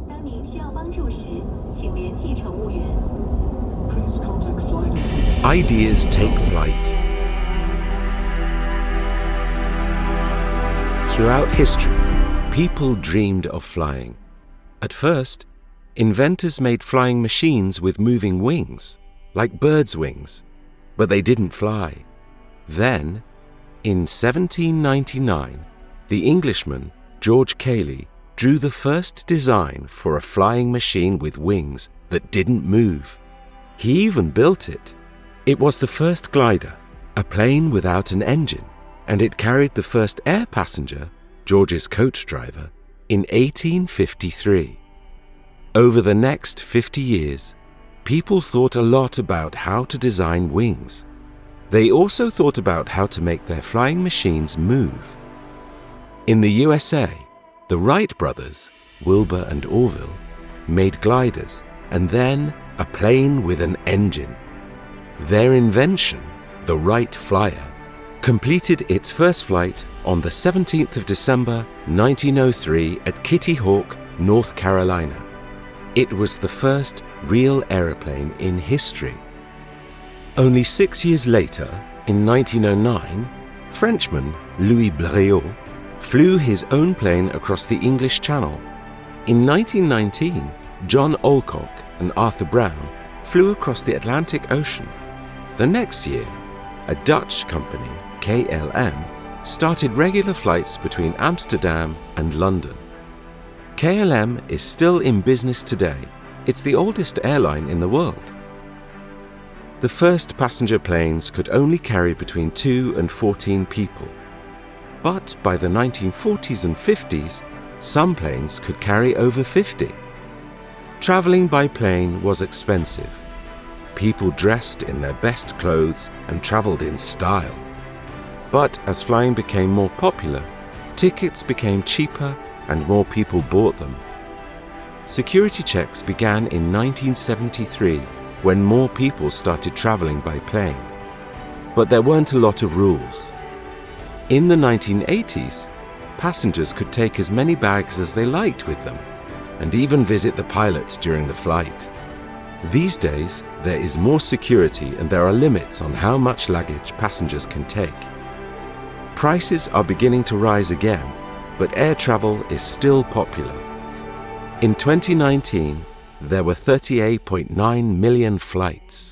当您需要帮助时，请联系乘务员。 Ideas take flight. Throughout history, people dreamed of flying. At first, inventors made flying machines with moving wings, like birds' wings, but they didn't fly. Then, in 1799, the Englishman George Cayley drew the first design for a flying machine with wings that didn't move. He even built it. It was the first glider, a plane without an engine, and it carried the first air passenger, George's coach driver, in 1853. Over the next 50 years, people thought a lot about how to design wings. They also thought about how to make their flying machines move. In the USA, the Wright Brothers, Wilbur and Orville, made gliders and then a plane with an engine. Their invention, the Wright Flyer, completed its first flight on the 17th of December 1903 at Kitty Hawk, North Carolina. It was the first real aeroplane in history. Only 6 years later, in 1909, Frenchman Louis Blériot flew his own plane across the English Channel. In 1919, John Alcock and Arthur Brown flew across the Atlantic Ocean. The next year, a Dutch company, KLM, started regular flights between Amsterdam and London. KLM is still in business today. It's the oldest airline in the world. The first passenger planes could only carry between 2 and 14 people. But by the 1940s and 50s, some planes could carry over 50. Traveling by plane was expensive. People dressed in their best clothes and traveled in style. But as flying became more popular, tickets became cheaper and more people bought them. Security checks began in 1973 when more people started traveling by plane. But there weren't a lot of rules. In the 1980s, passengers could take as many bags as they liked with them, and even visit the pilots during the flight. These days, there is more security and there are limits on how much luggage passengers can take. Prices are beginning to rise again, but air travel is still popular. In 2019, there were 38.9 million flights.